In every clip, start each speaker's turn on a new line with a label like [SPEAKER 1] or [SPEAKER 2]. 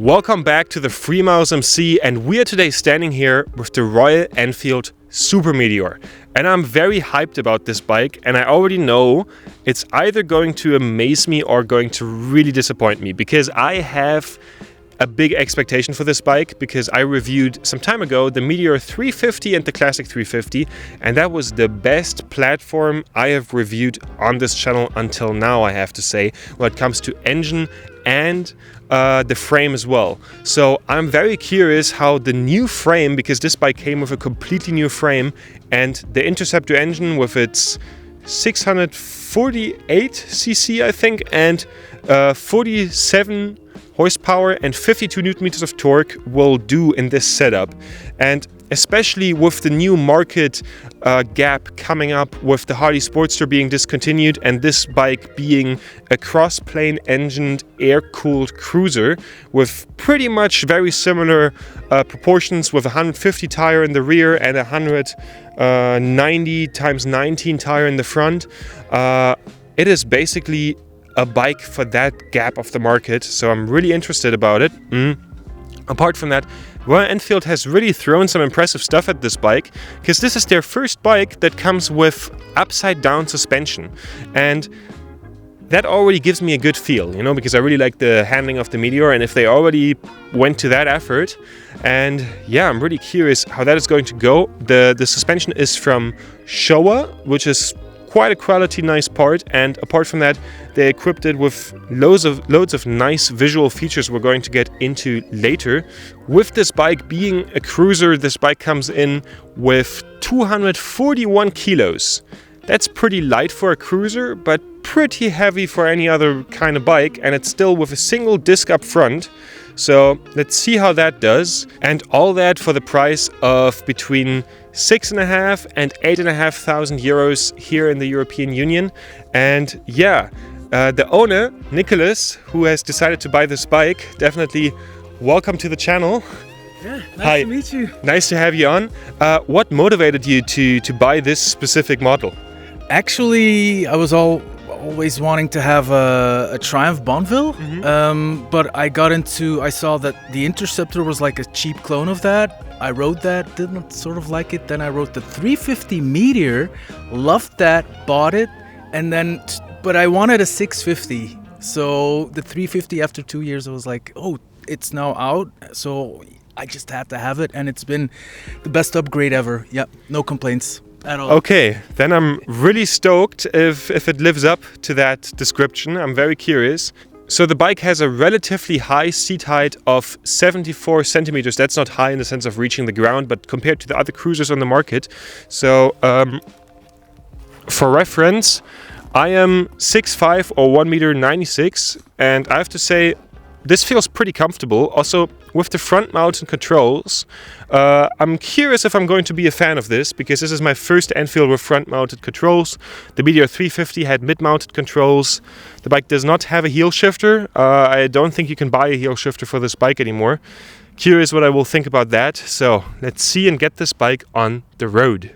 [SPEAKER 1] Welcome back to the freemilesmc, and we are today standing here with the Royal Enfield Super Meteor. And I'm very hyped about this bike, and I already know it's either going to amaze me or going to really disappoint me, because I have a big expectation for this bike, because I reviewed some time ago the Meteor 350 and the Classic 350, and that was the best platform I have reviewed on this channel until now, I have to say, when it comes to engine and the frame as well. So I'm very curious how the new frame, because this bike came with a completely new frame, and the Interceptor engine with its 648cc, I think, and 47 horsepower and 52 newton meters of torque will do in this setup. And especially with the new market gap coming up with the Harley Sportster being discontinued and this bike being a cross-plane engined air-cooled cruiser with pretty much very similar proportions, with a 150 tire in the rear and a 190 x 19 tire in the front. It is basically a bike for that gap of the market, so I'm really interested about it. Apart from that, Royal Enfield has really thrown some impressive stuff at this bike, because this is their first bike that comes with upside down suspension, and that already gives me a good feel, you know, because I really like the handling of the Meteor, and if they already went to that effort, and yeah, I'm really curious how that is going to go. The suspension is from Showa, which is quite a quality nice part, and apart from that, they equipped it with loads of nice visual features we're going to get into later. With this bike being a cruiser, this bike comes in with 241 kilos. That's pretty light for a cruiser, but pretty heavy for any other kind of bike, and it's still with a single disc up front. So let's see how that does, and all that for the price of between 6,500 and 8,500 euros here in the European Union. And yeah, the owner, Nicholas, who has decided to buy this bike, definitely welcome to the channel.
[SPEAKER 2] Yeah, nice to meet you.
[SPEAKER 1] Nice to have you on. What motivated you to buy this specific model?
[SPEAKER 2] Actually, I was always wanting to have a Triumph Bonneville, but I saw that the Interceptor was like a cheap clone of that. I rode that, didn't sort of like it. Then I rode the 350 Meteor, loved that, bought it, but I wanted a 650. So the 350, after 2 years, I was like, oh, it's now out. So I just had to have it, and it's been the best upgrade ever. Yep, no complaints at all.
[SPEAKER 1] Okay, then I'm really stoked if it lives up to that description. I'm very curious. So the bike has a relatively high seat height of 74 centimeters. That's not high in the sense of reaching the ground, but compared to the other cruisers on the market. So for reference, I am 6'5" or 1.96 m, and I have to say, this feels pretty comfortable. Also, with the front mounted controls, I'm curious if I'm going to be a fan of this, because this is my first Enfield with front mounted controls. The Meteor 350 had mid mounted controls. The bike does not have a heel shifter. I don't think you can buy a heel shifter for this bike anymore. Curious what I will think about that. So let's see and get this bike on the road.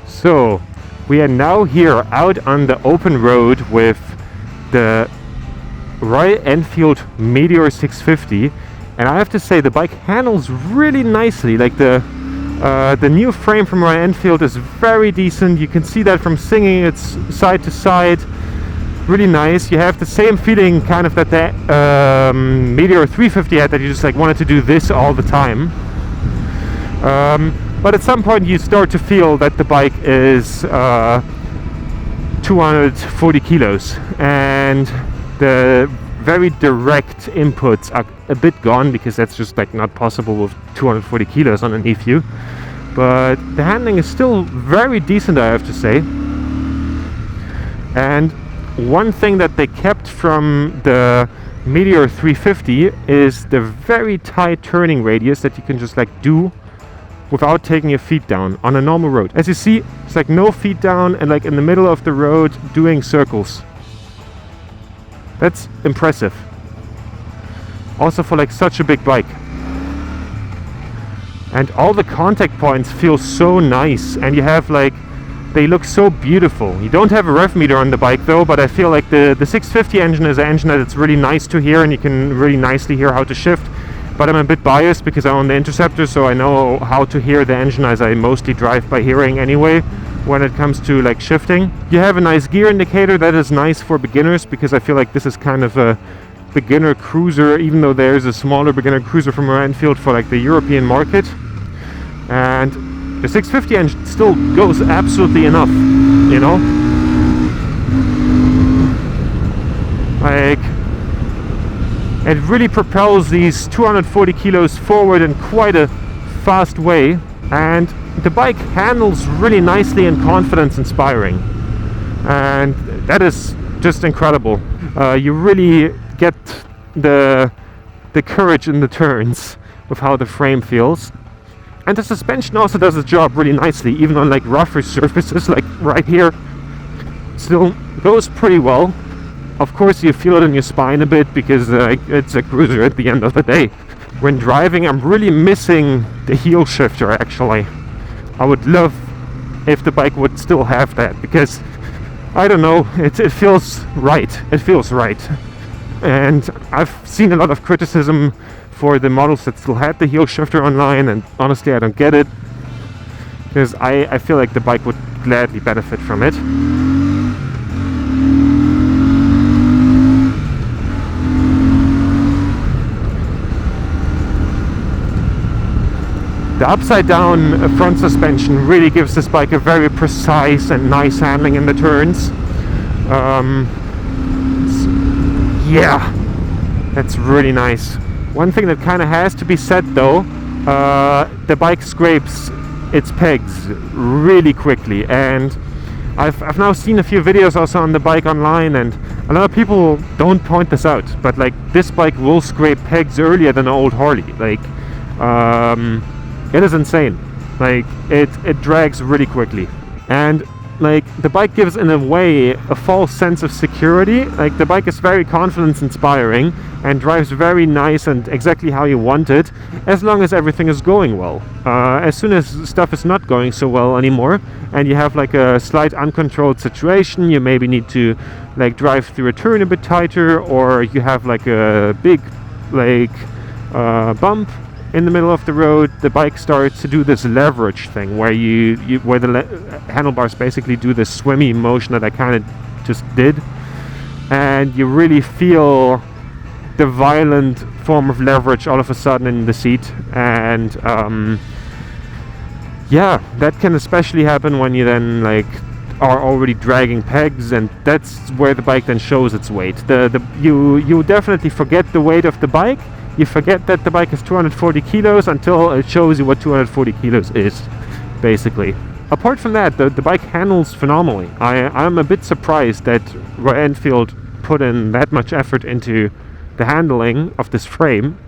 [SPEAKER 1] So we are now here out on the open road with the Royal Enfield Meteor 650, and I have to say the bike handles really nicely. Like the new frame from Royal Enfield is very decent. You can see that from singing it's side to side, really nice. You have the same feeling kind of that the Meteor 350 had, that you just like wanted to do this all the time. But at some point you start to feel that the bike is 240 kilos, and the very direct inputs are a bit gone, because that's just like not possible with 240 kilos underneath you. But the handling is still very decent, I have to say. And one thing that they kept from the Meteor 350 is the very tight turning radius that you can just like do without taking your feet down on a normal road. As you see, it's like no feet down and like in the middle of the road doing circles. That's impressive. Also for like such a big bike. And all the contact points feel so nice, and you have like, they look so beautiful. You don't have a rev meter on the bike though, but I feel like the 650 engine is an engine that it's really nice to hear, and you can really nicely hear how to shift. But I'm a bit biased because I own the Interceptor, so I know how to hear the engine, as I mostly drive by hearing anyway when it comes to like shifting. You have a nice gear indicator that is nice for beginners, because I feel like this is kind of a beginner cruiser, even though there's a smaller beginner cruiser from Royal Enfield for like the European market. And the 650 engine still goes absolutely enough, you know? Like, it really propels these 240 kilos forward in quite a fast way, and the bike handles really nicely and confidence inspiring, and that is just incredible. You really get the courage in the turns with how the frame feels. And the suspension also does its job really nicely, even on like rougher surfaces, like right here. Still goes pretty well. Of course you feel it in your spine a bit, because it's a cruiser at the end of the day. When driving, I'm really missing the heel shifter actually. I would love if the bike would still have that, because I don't know, it feels right. It feels right. And I've seen a lot of criticism for the models that still had the heel shifter online, and honestly I don't get it, because I feel like the bike would gladly benefit from it. The upside down front suspension really gives this bike a very precise and nice handling in the turns. Yeah, that's really nice. One thing that kind of has to be said though, the bike scrapes its pegs really quickly, and I've now seen a few videos also on the bike online, and a lot of people don't point this out, but like this bike will scrape pegs earlier than an old Harley. Like, it is insane. Like, it drags really quickly, and like the bike gives in a way a false sense of security. Like, the bike is very confidence inspiring and drives very nice and exactly how you want it, as long as everything is going well. As soon as stuff is not going so well anymore, and you have like a slight uncontrolled situation, you maybe need to like drive through a turn a bit tighter, or you have like a big like bump in the middle of the road, the bike starts to do this leverage thing where where the handlebars basically do this swimmy motion that I kind of just did, and you really feel the violent form of leverage all of a sudden in the seat. And yeah, that can especially happen when you then like are already dragging pegs, and that's where the bike then shows its weight. You definitely forget the weight of the bike. You forget that the bike is 240 kilos until it shows you what 240 kilos is, basically. Apart from that, the bike handles phenomenally. I'm a bit surprised that Royal Enfield put in that much effort into the handling of this frame,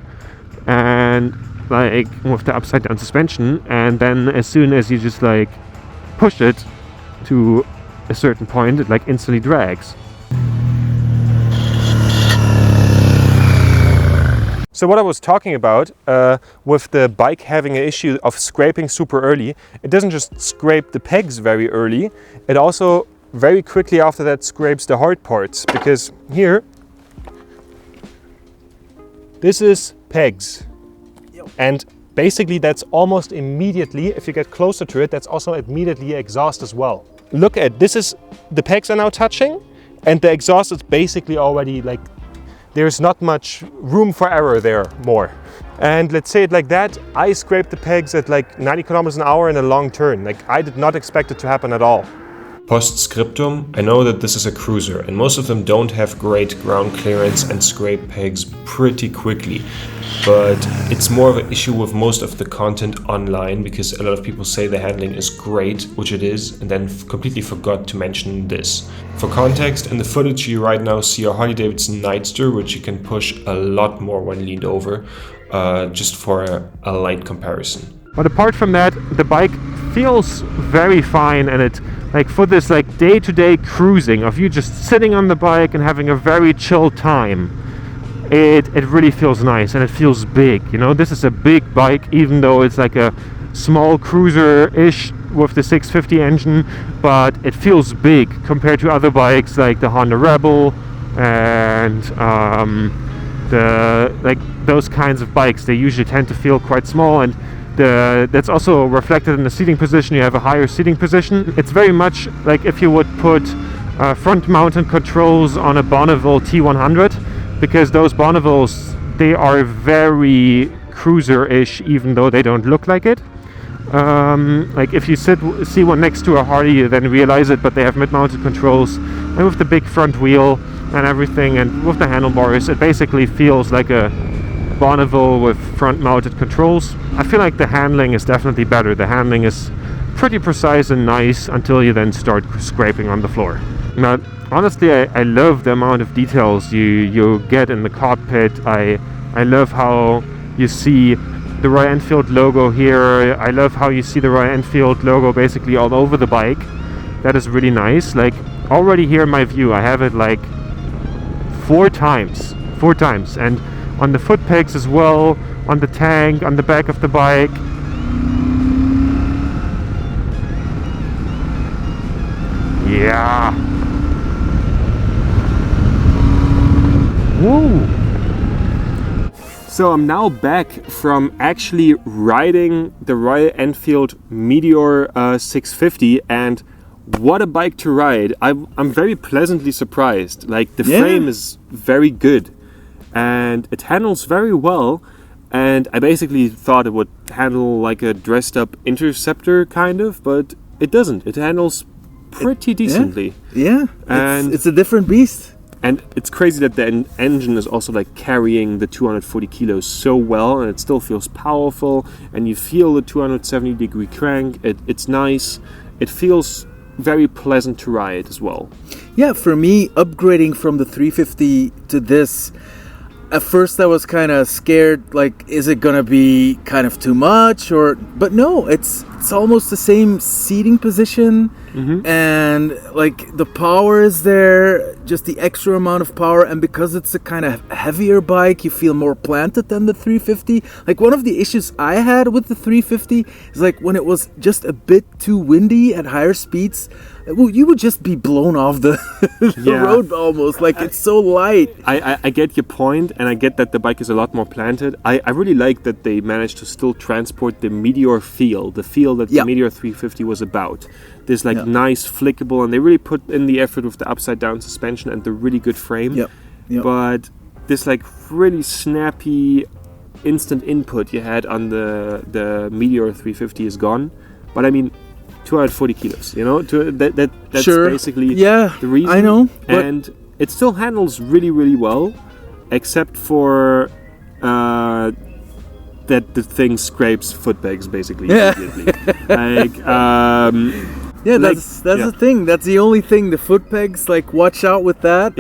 [SPEAKER 1] and like with the upside down suspension, and then as soon as you just like push it to a certain point, it like instantly drags. So what I was talking about with the bike having an issue of scraping super early, it doesn't just scrape the pegs very early, it also very quickly after that scrapes the hard parts, because here, this is pegs. And basically that's almost immediately, if you get closer to it, that's also immediately exhaust as well. Look at, this is, the pegs are now touching, and the exhaust is basically already like, there's not much room for error there more. And let's say it like that, I scraped the pegs at like 90 kilometers an hour in a long turn. Like, I did not expect it to happen at all. Postscriptum, I know that this is a cruiser and most of them don't have great ground clearance and scrape pegs pretty quickly. But it's more of an issue with most of the content online because a lot of people say the handling is great, which it is, and then completely forgot to mention this. For context, in the footage you right now see a Harley-Davidson Nightster, which you can push a lot more when leaned over, just for a light comparison. But apart from that, the bike feels very fine, and it, like, for this like day-to-day cruising of you just sitting on the bike and having a very chill time, it really feels nice, and it feels big. You know, this is a big bike, even though it's like a small cruiser-ish with the 650 engine, but it feels big compared to other bikes like the Honda Rebel and those kinds of bikes. They usually tend to feel quite small, and that's also reflected in the seating position. You have a higher seating position. It's very much like if you would put front mounted controls on a Bonneville T100, because those Bonnevilles, they are very cruiser-ish, even though they don't look like it. Like if you see one next to a Harley, you then realize it, but they have mid-mounted controls, and with the big front wheel and everything, and with the handlebars, it basically feels like a Bonneville with front-mounted controls. I feel like the handling is definitely better. The handling is pretty precise and nice until you then start scraping on the floor. Now, honestly, I love the amount of details you get in the cockpit. I love how you see the Royal Enfield logo here. I love how you see the Royal Enfield logo basically all over the bike. That is really nice. Like, already here in my view, I have it like four times, and on the foot pegs as well, on the tank, on the back of the bike. Yeah. Woo! So I'm now back from actually riding the Royal Enfield Meteor 650, and what a bike to ride. I'm very pleasantly surprised. Like, the frame is very good and it handles very well, and I basically thought it would handle like a dressed up Interceptor kind of, but it doesn't. It handles pretty decently.
[SPEAKER 2] Yeah,
[SPEAKER 1] and
[SPEAKER 2] it's a different beast.
[SPEAKER 1] And it's crazy that the engine is also like carrying the 240 kilos so well, and it still feels powerful, and you feel the 270-degree crank. It's nice. It feels very pleasant to ride as well.
[SPEAKER 2] Yeah, for me, upgrading from the 350 to this, at first I was kind of scared, like, is it gonna be kind of too much? But no, it's almost the same seating position, and like the power is there, just the extra amount of power, and because it's a kind of heavier bike, you feel more planted than the 350. Like, one of the issues I had with the 350 is like when it was just a bit too windy at higher speeds, well, you would just be blown off the road almost. Like, it's so light.
[SPEAKER 1] I get your point, and I get that the bike is a lot more planted. I really like that they managed to still transport the Meteor feel, the feel that the Meteor 350 was about. This like nice flickable, and they really put in the effort with the upside down suspension and the really good frame. But this like really snappy instant input you had on the Meteor 350 is gone. But I mean, 240 kilos, you know, that's basically the reason.
[SPEAKER 2] I know,
[SPEAKER 1] and it still handles really, really well, except for that the thing scrapes foot pegs basically immediately.
[SPEAKER 2] That's the thing. That's the only thing. The foot pegs, like, watch out with that.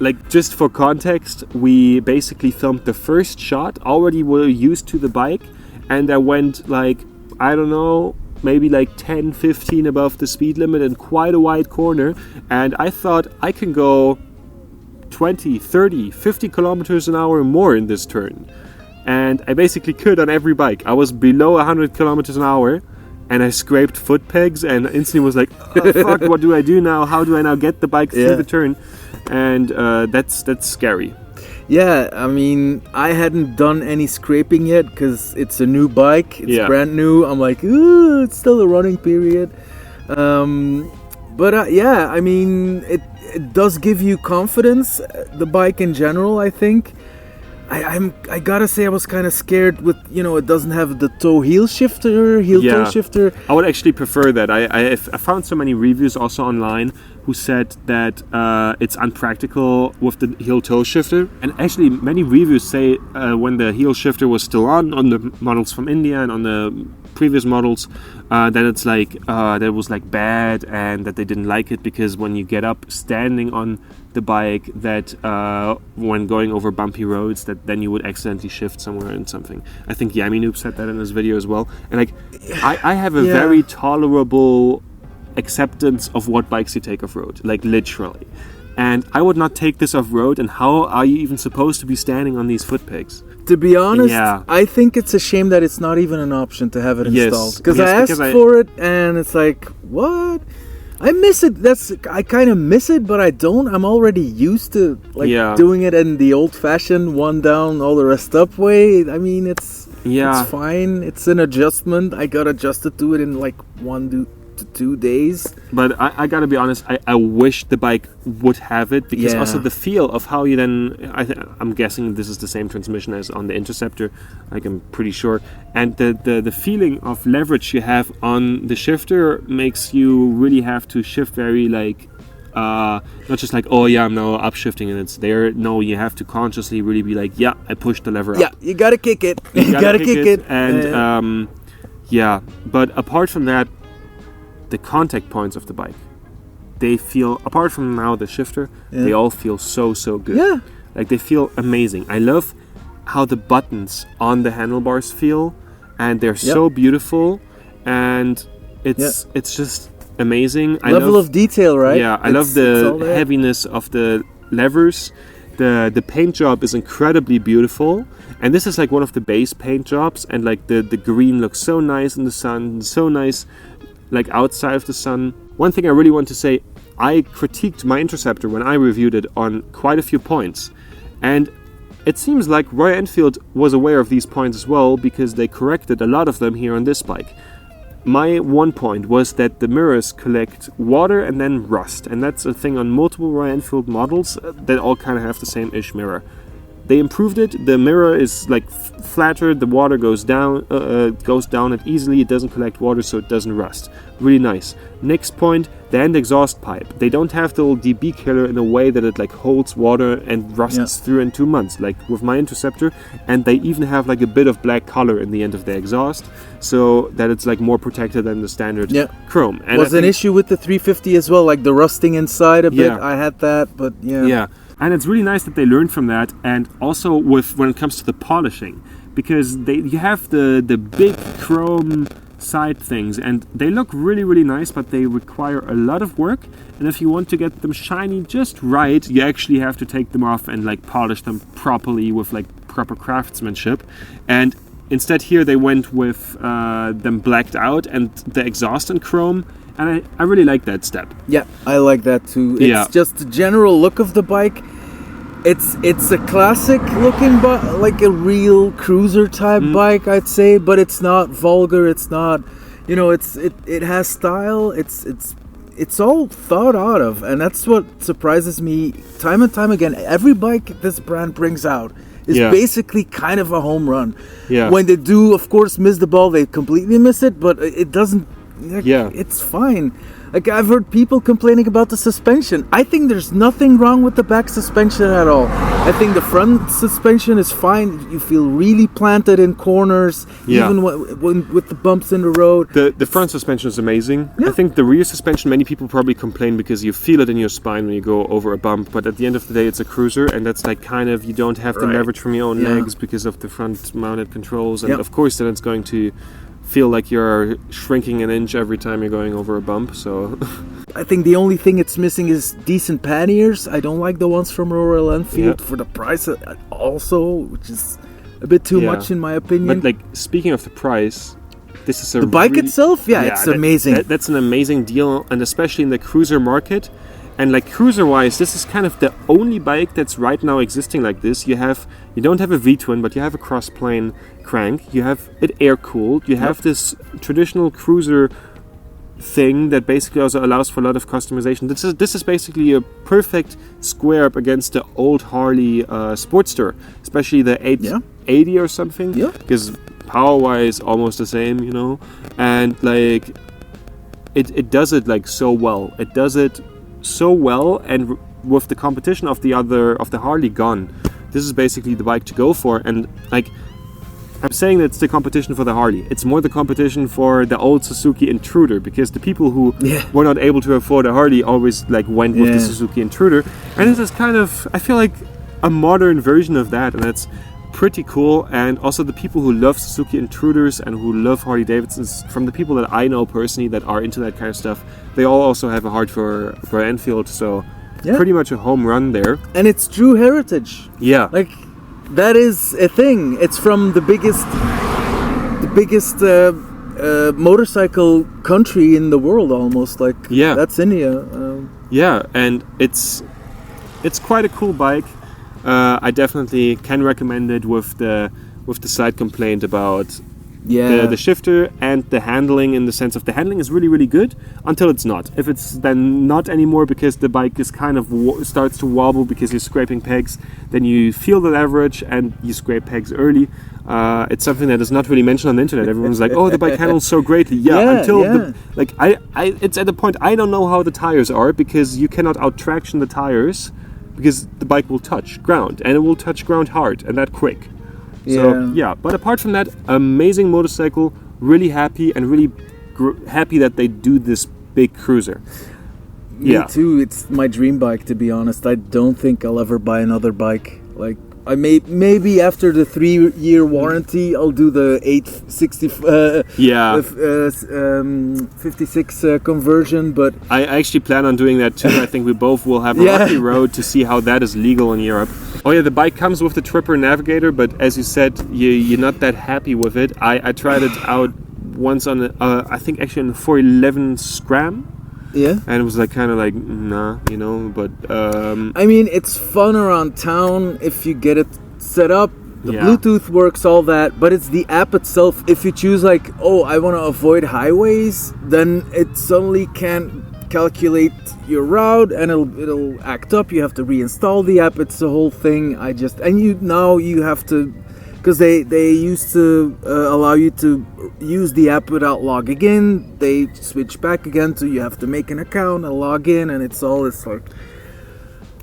[SPEAKER 1] Like, just for context, we basically filmed the first shot. Already were used to the bike, and I went like, I don't know, maybe like 10, 15 above the speed limit in quite a wide corner, and I thought I can go 20, 30, 50 kilometers an hour more in this turn. And I basically could on every bike. I was below 100 kilometers an hour, and I scraped foot pegs, and instantly was like, oh, fuck, what do I do now? How do I now get the bike through the turn? And that's scary.
[SPEAKER 2] Yeah, I mean, I hadn't done any scraping yet because it's a new bike. It's brand new. I'm like, ooh, it's still a running period. I mean, it does give you confidence, the bike in general, I think. I gotta say I was kind of scared with, it doesn't have the toe toe shifter.
[SPEAKER 1] I would actually prefer that. I found so many reviews also online who said that it's unpractical with the heel toe shifter. And actually many reviews say when the heel shifter was still on the models from India and on the previous models, that it's like that it was like bad and that they didn't like it because when you get up standing on the bike, that when going over bumpy roads, that then you would accidentally shift somewhere in something. I think Yami Noob said that in his video as well. And like I have a very tolerable acceptance of what bikes you take off road, like literally. And I would not take this off road, and how are you even supposed to be standing on these foot pegs?
[SPEAKER 2] To be honest, I think it's a shame that it's not even an option to have it installed. Because I asked for it, and it's like, what? I miss it. I kind of miss it, but I don't. I'm already used to doing it in the old-fashioned one down, all the rest up way. I mean, it's fine. It's an adjustment. I got adjusted to it in like 1 to 2 days.
[SPEAKER 1] But I gotta be honest, I wish the bike would have it, because also the feel of how you then, I'm guessing this is the same transmission as on the Interceptor, like I'm pretty sure, and the feeling of leverage you have on the shifter makes you really have to shift very not just like, oh yeah, I'm now upshifting and it's there. No, you have to consciously really be like, yeah, I pushed the lever up.
[SPEAKER 2] Yeah, you gotta kick it. You gotta kick it.
[SPEAKER 1] And but apart from that, the contact points of the bike, they feel, apart from now the shifter, they all feel so good.
[SPEAKER 2] Yeah.
[SPEAKER 1] Like they feel amazing. I love how the buttons on the handlebars feel, and they're so beautiful, and it's just amazing.
[SPEAKER 2] Level of detail, right?
[SPEAKER 1] Yeah, I love the heaviness of the levers. The paint job is incredibly beautiful, and this is like one of the base paint jobs, and like the green looks so nice in the sun, so nice like outside of the sun. One thing I really want to say, I critiqued my Interceptor when I reviewed it on quite a few points, and it seems like Royal Enfield was aware of these points as well, because they corrected a lot of them here on this bike. My one point was that the mirrors collect water and then rust, and that's a thing on multiple Royal Enfield models that all kind of have the same-ish mirror. They improved it. The mirror is like flatter. The water goes down it easily. It doesn't collect water, so it doesn't rust. Really nice. Next point, the end exhaust pipe. They don't have the little DB killer in a way that it like holds water and rusts through in 2 months, like with my Interceptor. And they even have like a bit of black color in the end of the exhaust, so that it's like more protected than the standard chrome. And
[SPEAKER 2] was an issue with the 350 as well, like the rusting inside a bit. I had that, but
[SPEAKER 1] yeah. And it's really nice that they learned from that, and also with when it comes to the polishing, because you have the big chrome side things, and they look really nice, but they require a lot of work. And if you want to get them shiny just right, you actually have to take them off and like polish them properly with like proper craftsmanship. And instead here they went with them blacked out and the exhaust in chrome. And I really like that step.
[SPEAKER 2] Yeah, I like that too. It's just the general look of the bike. It's a classic looking bike, like a real cruiser type bike, I'd say. But it's not vulgar. It's not, it has style. It's all thought out of, and that's what surprises me time and time again. Every bike this brand brings out is basically kind of a home run.
[SPEAKER 1] Yeah.
[SPEAKER 2] When they do, of course, miss the ball, they completely miss it. But it doesn't. It's fine. Like, I've heard people complaining about the suspension. I think there's nothing wrong with the back suspension at all. I think the front suspension is fine. You feel really planted in corners, even with the bumps in the road.
[SPEAKER 1] The front suspension is amazing. I think the rear suspension, many people probably complain because you feel it in your spine when you go over a bump. But at the end of the day, it's a cruiser, and that's like kind of, you don't have the leverage from your own legs because of the front mounted controls. And of course, then it's going to feel like you're shrinking an inch every time you're going over a bump. So
[SPEAKER 2] I think the only thing it's missing is decent panniers. I don't like the ones from Royal Enfield for the price also, which is a bit too much in my opinion.
[SPEAKER 1] But like, speaking of the price, this is
[SPEAKER 2] the bike itself, it's amazing.
[SPEAKER 1] That's an amazing deal, and especially in the cruiser market. And like cruiser-wise, this is kind of the only bike that's right now existing like this. You don't have a V-twin, but you have a cross-plane crank. You have it air-cooled. You have this traditional cruiser thing that basically also allows for a lot of customization. This is basically a perfect square up against the old Harley Sportster, especially the 880 or something.
[SPEAKER 2] Yeah.
[SPEAKER 1] Because power-wise, almost the same, you know, and like it does it like so well. It does it so well, and with the competition of the Harley gone, this is basically the bike to go for. And like, I'm saying that it's the competition for the Harley. It's more the competition for the old Suzuki Intruder, because the people who were not able to afford a Harley always like went with the Suzuki Intruder, and this is kind of, I feel like, a modern version of that, and that's pretty cool. And also the people who love Suzuki Intruders and who love Harley Davidsons, from the people that I know personally that are into that kind of stuff, they all also have a heart for Enfield, so pretty much a home run there.
[SPEAKER 2] And it's true heritage.
[SPEAKER 1] Yeah.
[SPEAKER 2] Like, that is a thing. It's from the biggest motorcycle country in the world, almost. Like, that's India.
[SPEAKER 1] Yeah, and it's quite a cool bike. I definitely can recommend it with the slight complaint about the shifter and the handling, in the sense of the handling is really, really good until it's not. If it's then not anymore because the bike is kind of starts to wobble because you're scraping pegs, then you feel the leverage and you scrape pegs early. It's something that is not really mentioned on the internet. Everyone's like, "Oh, the bike handles so greatly." It's at the point I don't know how the tires are, because you cannot out traction the tires, because the bike will touch ground, and it will touch ground hard and that quick. So but apart from that, amazing motorcycle. Really happy, and really happy that they do this big cruiser.
[SPEAKER 2] Me too. It's my dream bike, to be honest. I don't think I'll ever buy another bike. Like, I maybe after the 3-year warranty, I'll do the 56 conversion. But
[SPEAKER 1] I actually plan on doing that too. I think we both will have a rocky road to see how that is legal in Europe. Oh yeah, the bike comes with the Tripper Navigator, but as you said, you're not that happy with it. I tried it out once on I think actually on the 411 Scram.
[SPEAKER 2] Yeah.
[SPEAKER 1] And it was like kind of like, nah, you know, but
[SPEAKER 2] I mean, it's fun around town if you get it set up. The Bluetooth works, all that, but it's the app itself. If you choose like, oh, I want to avoid highways, then it suddenly can't calculate your route, and it'll act up. You have to reinstall the app. It's the whole thing. You have to, because they used to allow you to use the app without logging in. They switch back again, so you have to make an account and log in, and it's all this like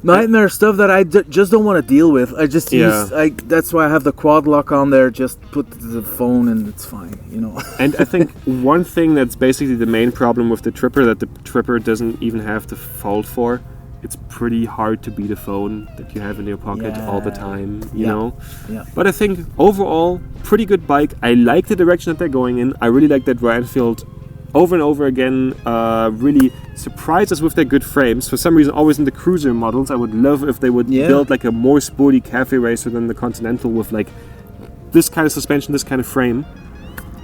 [SPEAKER 2] nightmare stuff that I just don't want to deal with. I just use, that's why I have the quad lock on there. Just put the phone and it's fine, you know.
[SPEAKER 1] And I think one thing that's basically the main problem with the Tripper, that the Tripper doesn't even have to fold for. It's pretty hard to beat a phone that you have in your pocket all the time, you know. Yeah. But I think overall, pretty good bike. I like the direction that they're going in. I really like that Royal Enfield over and over again really surprised us with their good frames. For some reason, always in the cruiser models, I would love if they would build like a more sporty cafe racer than the Continental, with like this kind of suspension, this kind of frame.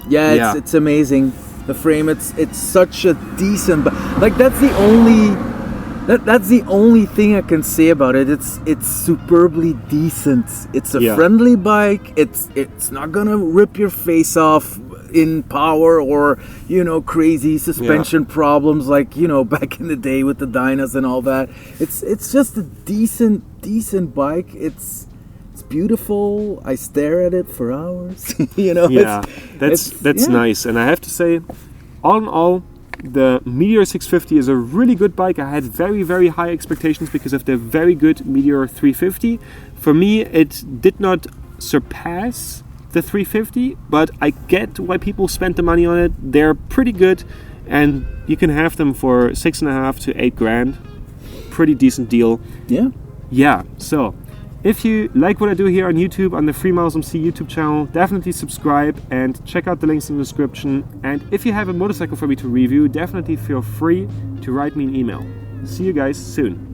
[SPEAKER 2] It's amazing. The frame, it's such a decent, like that's the only thing I can say about it. It's superbly decent. It's a friendly bike. It's not gonna rip your face off in power or, you know, crazy suspension problems like, you know, back in the day with the Dynas and all that. It's just a decent bike. It's beautiful. I stare at it for hours. You know.
[SPEAKER 1] Yeah, that's nice. And I have to say, all in all, the Meteor 650 is a really good bike. I had very, very high expectations because of the very good Meteor 350. For me, it did not surpass the 350, but I get why people spent the money on it. They're pretty good, and you can have them for $6.5 to $8,000. Pretty decent deal. Yeah. So if you like what I do here on YouTube, on the freemilesmc YouTube channel, definitely subscribe and check out the links in the description. And if you have a motorcycle for me to review, definitely feel free to write me an email. See you guys soon.